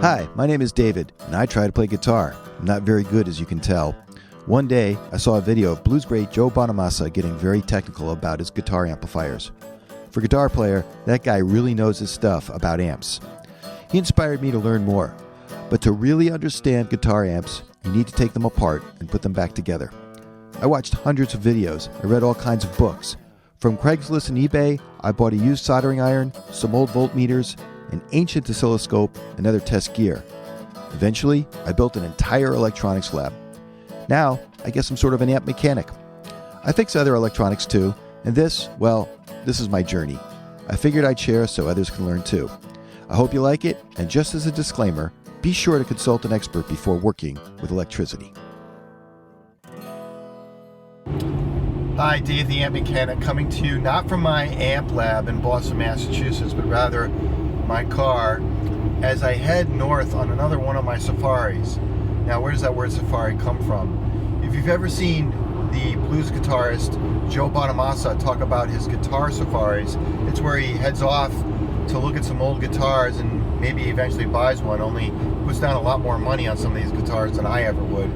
Hi, my name is David, and I try to play guitar. I'm not very good, as you can tell. One day, I saw a video of blues great Joe Bonamassa getting very technical about his guitar amplifiers. For a guitar player, that guy really knows his stuff about amps. He inspired me to learn more. But to really understand guitar amps, you need to take them apart and put them back together. I watched hundreds of videos. I read all kinds of books. From Craigslist and eBay, I bought a used soldering iron, some old voltmeters, an ancient oscilloscope, and other test gear. Eventually, I built an entire electronics lab. Now, I guess I'm sort of an amp mechanic. I fix other electronics too, and this is my journey. I figured I'd share so others can learn too. I hope you like it, and just as a disclaimer, be sure to consult an expert before working with electricity. Hi, Dave the Amp Mechanic, coming to you not from my amp lab in Boston, Massachusetts, but rather my car as I head north on another one of my safaris. Now, where does that word safari come from? If you've ever seen the blues guitarist Joe Bonamassa talk about his guitar safaris, it's where he heads off to look at some old guitars and maybe eventually buys one, only puts down a lot more money on some of these guitars than I ever would.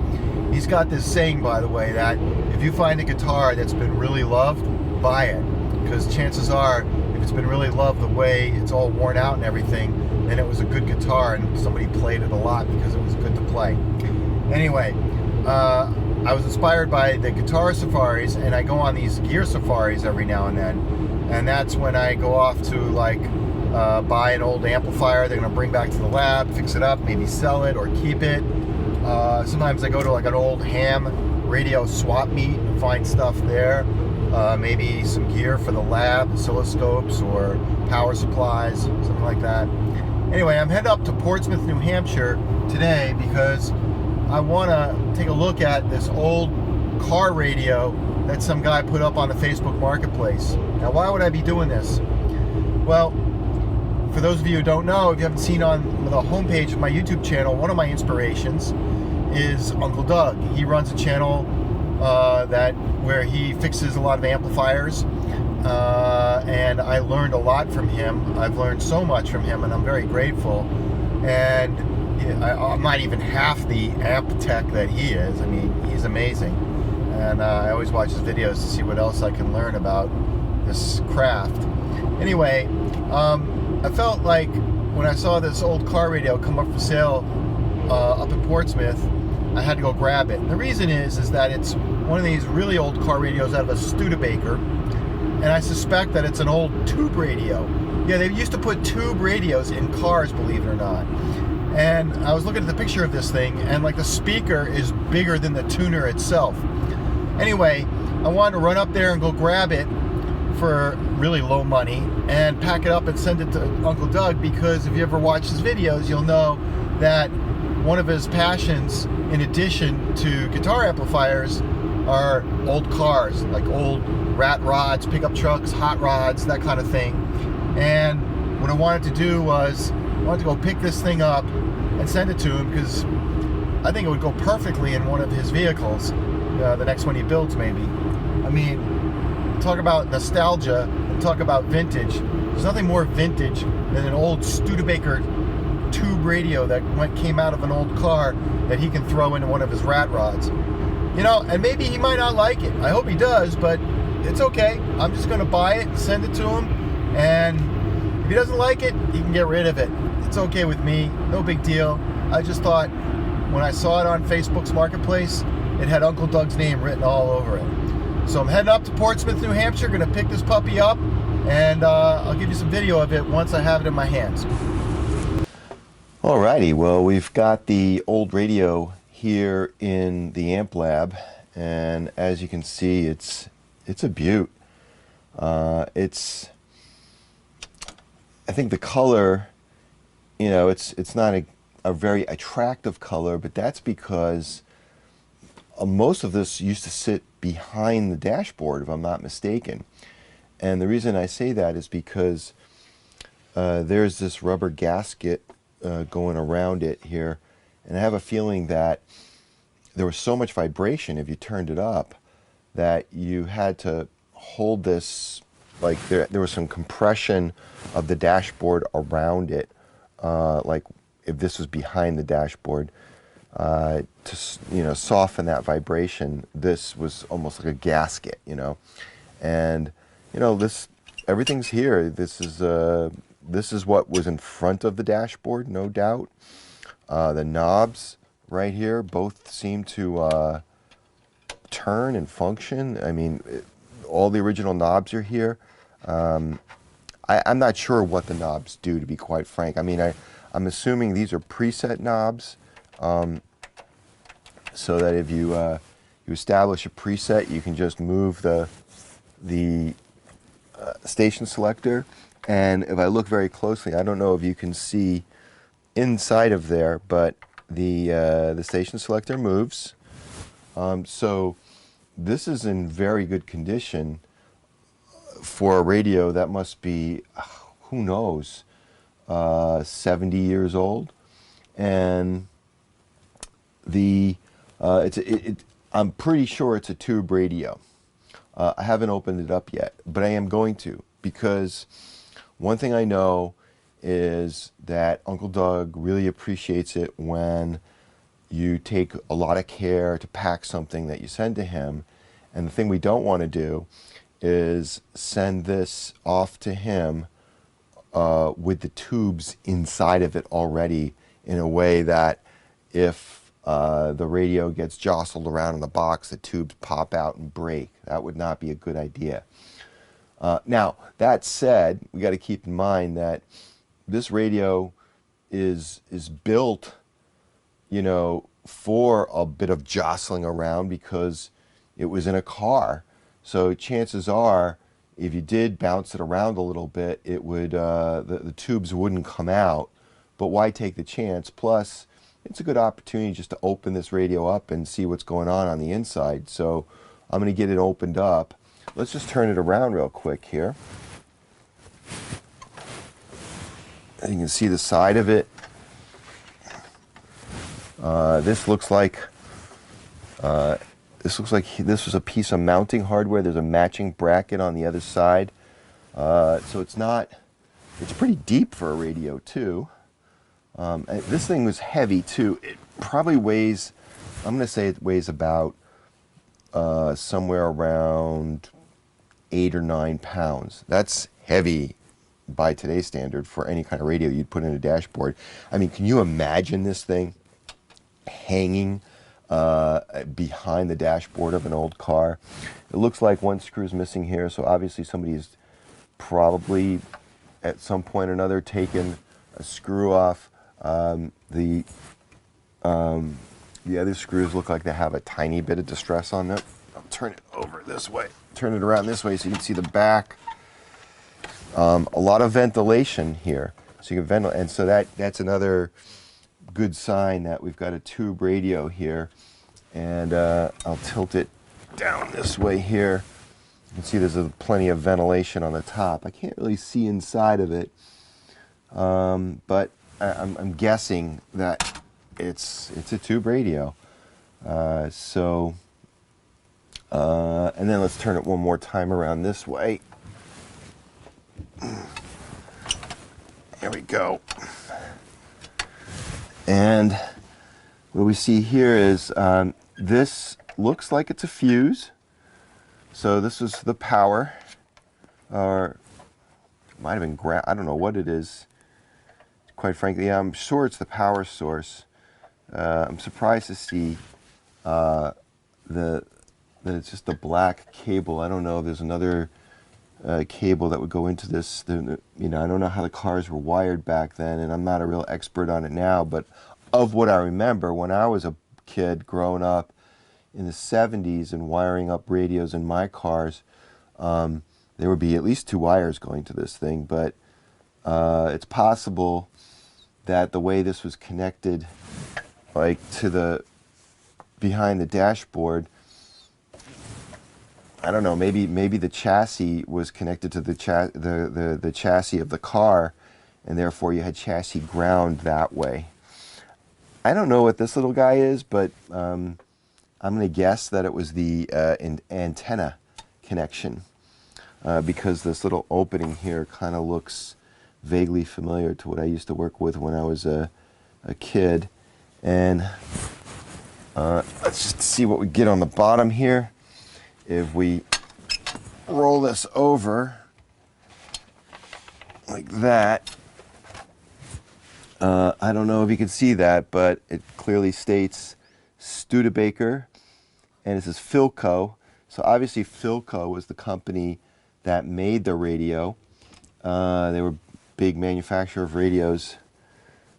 He's got this saying, by the way, that if you find a guitar that's been really loved, buy it. Because chances are, if it's been really loved the way it's all worn out and everything, then it was a good guitar and somebody played it a lot because it was good to play. Anyway, I was inspired by the guitar safaris, and I go on these gear safaris every now and then. And that's when I go off to buy an old amplifier they're going to bring back to the lab, fix it up, maybe sell it or keep it. Sometimes I go to an old ham radio swap meet and find stuff there. Maybe some gear for the lab, oscilloscopes or power supplies, something like that. Anyway, I'm headed up to Portsmouth, New Hampshire today because I want to take a look at this old car radio that some guy put up on the Facebook Marketplace. Now, why would I be doing this? Well, for those of you who don't know, if you haven't seen on the homepage of my YouTube channel, one of my inspirations is Uncle Doug. He runs a channel where he fixes a lot of amplifiers, and I learned a lot from him. I've learned so much from him, and I'm very grateful. And I'm not even half the amp tech that he is. I mean, he's amazing. And I always watch his videos to see what else I can learn about this craft. Anyway, I felt like when I saw this old car radio come up for sale up in Portsmouth, I had to go grab it. And the reason is that it's one of these really old car radios out of a Studebaker, and I suspect that it's an old tube radio. Yeah, they used to put tube radios in cars, believe it or not. And I was looking at the picture of this thing, and the speaker is bigger than the tuner itself. Anyway, I wanted to run up there and go grab it for really low money and pack it up and send it to Uncle Doug, because if you ever watch his videos, you'll know that one of his passions, in addition to guitar amplifiers, are old cars, like old rat rods, pickup trucks, hot rods, that kind of thing. And what I wanted to do was, I wanted to go pick this thing up and send it to him, because I think it would go perfectly in one of his vehicles, the next one he builds maybe. I mean, talk about nostalgia and talk about vintage. There's nothing more vintage than an old Studebaker tube radio that came out of an old car that he can throw into one of his rat rods. And maybe he might not like it. I hope he does, but it's okay. I'm just going to buy it and send it to him, and if he doesn't like it, he can get rid of it. It's okay with me. No big deal. I just thought when I saw it on Facebook's Marketplace, it had Uncle Doug's name written all over it. So I'm heading up to Portsmouth, New Hampshire, going to pick this puppy up, and I'll give you some video of it once I have it in my hands. Alrighty, well, we've got the old radio here in the amp lab, and as you can see, it's a beaut. I think the color, it's not a very attractive color, but that's because most of this used to sit behind the dashboard, if I'm not mistaken. And the reason I say that is because there's this rubber gasket going around it here, and I have a feeling that there was so much vibration if you turned it up that you had to hold this, like there was some compression of the dashboard around it, like if this was behind the dashboard, to soften that vibration, this was almost like a gasket, and this everything's here. This is what was in front of the dashboard, no doubt. The knobs right here both seem to turn and function. I mean, all the original knobs are here. I'm not sure what the knobs do, to be quite frank. I mean, I'm assuming these are preset knobs, so that if you establish a preset, you can just move the station selector. And if I look very closely, I don't know if you can see inside of there, but the station selector moves. So this is in very good condition for a radio that must be, who knows, 70 years old. And I'm pretty sure it's a tube radio. I haven't opened it up yet, but I am going to, because one thing I know is that Uncle Doug really appreciates it when you take a lot of care to pack something that you send to him. And the thing we don't want to do is send this off to him with the tubes inside of it already, in a way that if the radio gets jostled around in the box, the tubes pop out and break. That would not be a good idea. Now, that said, we got to keep in mind that this radio is built, for a bit of jostling around, because it was in a car. So chances are, if you did bounce it around a little bit, it would the tubes wouldn't come out. But why take the chance? Plus, it's a good opportunity just to open this radio up and see what's going on the inside. So I'm going to get it opened up. Let's just turn it around real quick here. And you can see the side of it. This looks like this was a piece of mounting hardware. There's a matching bracket on the other side. So it's pretty deep for a radio too. This thing was heavy too. It probably weighs, I'm going to say it weighs about somewhere around 8 or 9 pounds. That's heavy by today's standard for any kind of radio you'd put in a dashboard. I mean, can you imagine this thing hanging behind the dashboard of an old car? It looks like one screw's missing here, so obviously somebody's probably at some point or another taken a screw off. The other screws look like they have a tiny bit of distress on them. I'll turn it over this way. Turn it around this way so you can see the back. A lot of ventilation here, so you can ventilate, and so that's another good sign that we've got a tube radio here. And I'll tilt it down this way here. You can see there's plenty of ventilation on the top. I can't really see inside of it, but I'm guessing that it's a tube radio. And then let's turn it one more time around this way. There we go. And what we see here is this looks like it's a fuse. So this is the power, or it might have been ground. I don't know what it is. Quite frankly, I'm sure it's the power source. I'm surprised to see that it's just a black cable. I don't know if there's another cable that would go into this. I don't know how the cars were wired back then, and I'm not a real expert on it now, but of what I remember, when I was a kid growing up in the 70s and wiring up radios in my cars, there would be at least 2 wires going to this thing, but it's possible that the way this was connected, like to the behind the dashboard, I don't know, maybe the chassis was connected to the chassis of the car, and therefore you had chassis ground that way. I don't know what this little guy is, but I'm going to guess that it was the antenna connection, because this little opening here kind of looks vaguely familiar to what I used to work with when I was a a kid. And let's just see what we get on the bottom here. If we roll this over like that, I don't know if you can see that, but it clearly states Studebaker, and it says Philco. So obviously Philco was the company that made the radio. They were a big manufacturer of radios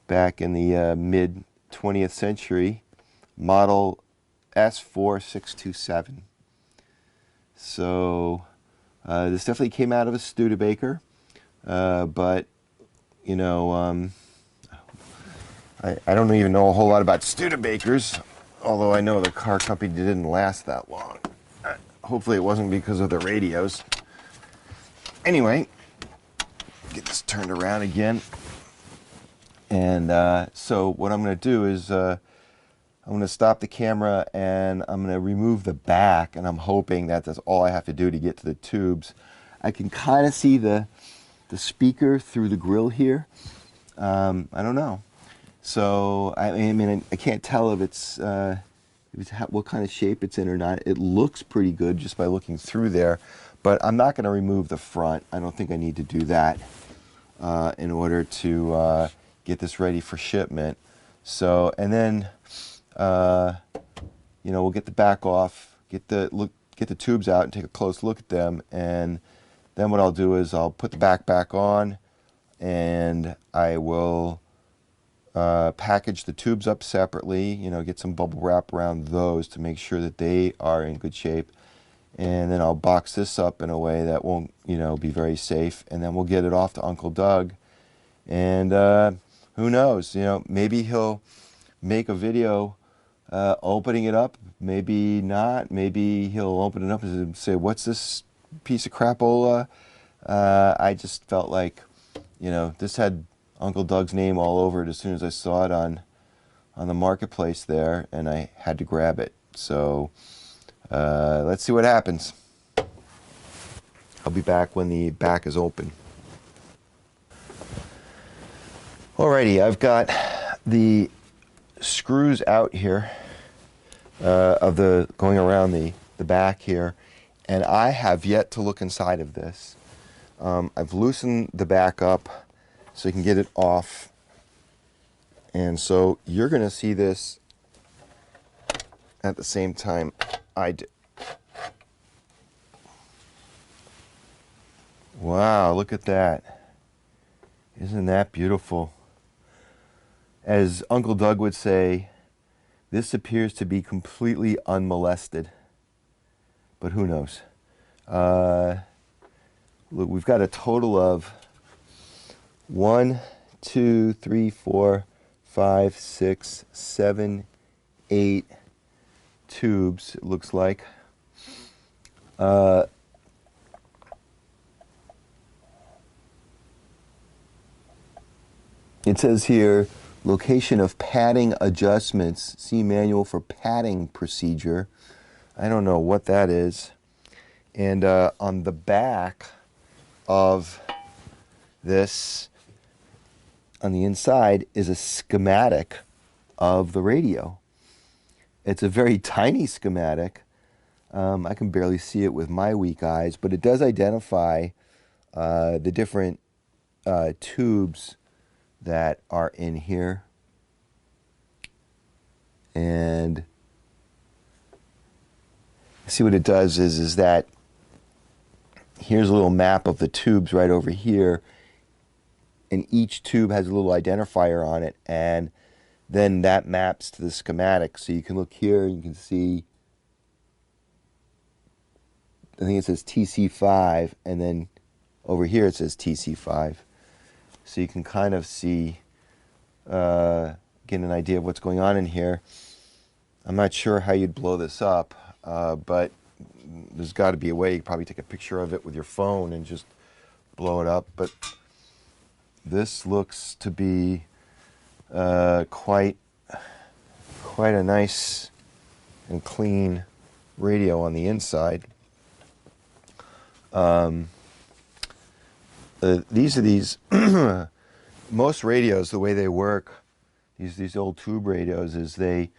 back in the mid 20th century. Model S4627. So this definitely came out of a Studebaker, but you know, I don't even know a whole lot about Studebakers, although I know the car company didn't last that long. Hopefully it wasn't because of the radios. Anyway, get this turned around again. And so what I'm going to do is I'm going to stop the camera and I'm going to remove the back, and I'm hoping that that's all I have to do to get to the tubes. I can kind of see the speaker through the grill here. I don't know. So I mean I can't tell if it's what kind of shape it's in or not. It looks pretty good just by looking through there, but I'm not going to remove the front. I don't think I need to do that in order to get this ready for shipment. So, and then you know, we'll get the back off, get the tubes out and take a close look at them, and then what I'll do is I'll put the back on, and I will package the tubes up separately, you know, get some bubble wrap around those to make sure that they are in good shape. And then I'll box this up in a way that won't, you know, be very safe. And then we'll get it off to Uncle Doug. And who knows, you know, maybe he'll make a video opening it up. Maybe not. Maybe he'll open it up and say, what's this piece of crapola? I just felt like, you know, this had Uncle Doug's name all over it as soon as I saw it on the marketplace there, and I had to grab it. So let's see what happens. I'll be back when the back is open. Alrighty, I've got the screws out here of the going around the back here, and I have yet to look inside of this. I've loosened the back up so you can get it off, and so you're going to see this at the same time I do. Wow, look at that. Isn't that beautiful? As Uncle Doug would say, this appears to be completely unmolested, but who knows? Look, we've got a total of 1, 2, 3, 4, 5, 6, 7, 8 tubes, it looks like. It says here, location of padding adjustments. See manual for padding procedure. I don't know what that is. And on the back of this, on the inside, is a schematic of the radio. It's a very tiny schematic. I can barely see it with my weak eyes, but it does identify the different tubes that are in here. And see what it does is that here's a little map of the tubes right over here, and each tube has a little identifier on it, and then that maps to the schematic. So you can look here and you can see, I think it says TC5, and then over here it says TC5. So you can kind of see, get an idea of what's going on in here. I'm not sure how you'd blow this up, but there's got to be a way. You could probably take a picture of it with your phone and just blow it up. But this looks to be quite a nice and clean radio on the inside. These most radios, the way they work, these old tube radios is they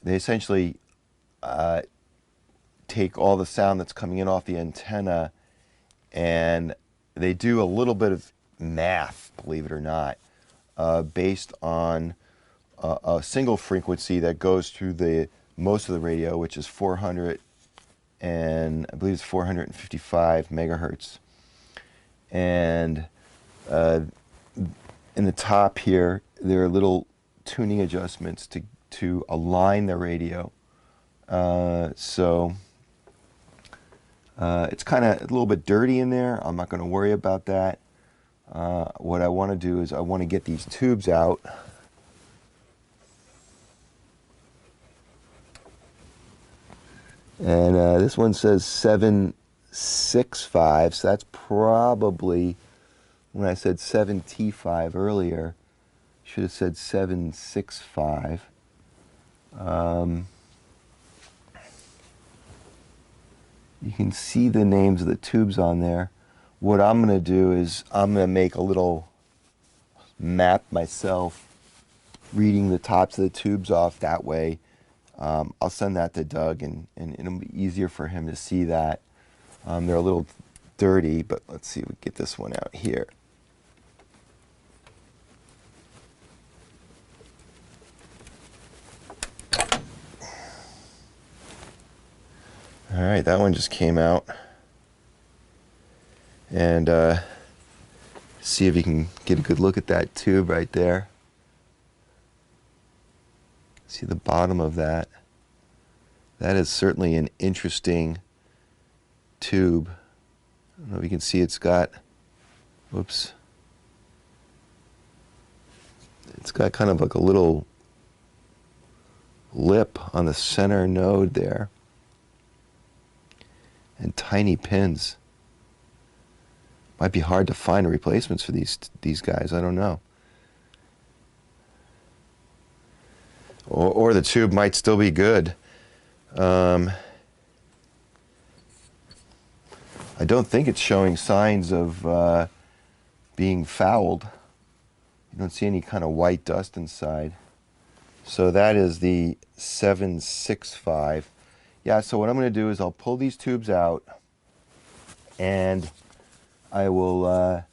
essentially take all the sound that's coming in off the antenna, and they do a little bit of math, believe it or not, based on a single frequency that goes through the most of the radio, which is 400 and I believe it's 455 megahertz. And in the top here, there are little tuning adjustments to align the radio. So it's kind of a little bit dirty in there. I'm not going to worry about that. What I want to do is I want to get these tubes out. And this one says 765, so that's probably, when I said 7T5 earlier, should have said 765. You can see the names of the tubes on there. What I'm going to do is I'm going to make a little map myself, reading the tops of the tubes off that way. I'll send that to Doug, and it'll be easier for him to see that. They're a little dirty, but let's see if we can get this one out here. All right, that one just came out. And see if you can get a good look at that tube right there. See the bottom of that. That is certainly an interesting tube. I don't know if you can see it's got, whoops. It's got kind of like a little lip on the center node there. And tiny pins. Might be hard to find replacements for these guys, I don't know. Or the tube might still be good. I don't think it's showing signs of being fouled. You don't see any kind of white dust inside. So that is the 765. Yeah, so what I'm going to do is I'll pull these tubes out, and I will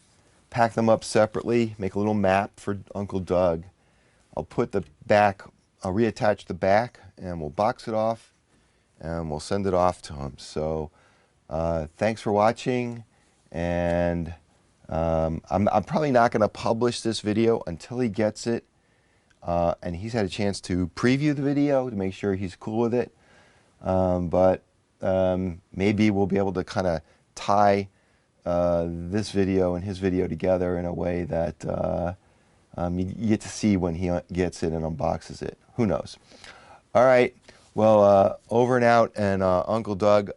pack them up separately, make a little map for Uncle Doug. I'll put the back, I'll reattach the back, and we'll box it off, and we'll send it off to him. So thanks for watching, and I'm probably not going to publish this video until he gets it, and he's had a chance to preview the video to make sure he's cool with it. But maybe we'll be able to kind of tie this video and his video together in a way that you get to see when he gets it and unboxes it. Who knows? All right. Well, over and out. And Uncle Doug,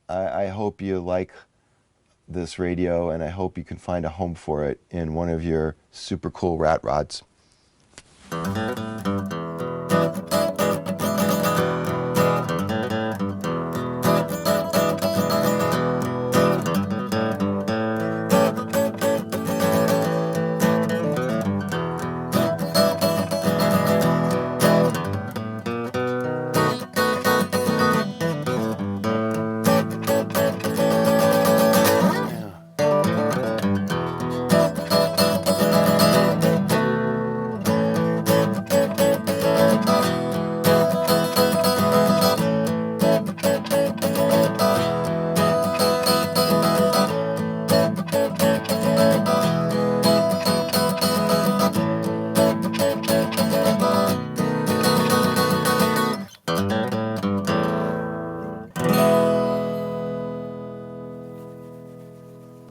I hope you like this radio, and I hope you can find a home for it in one of your super cool rat rods.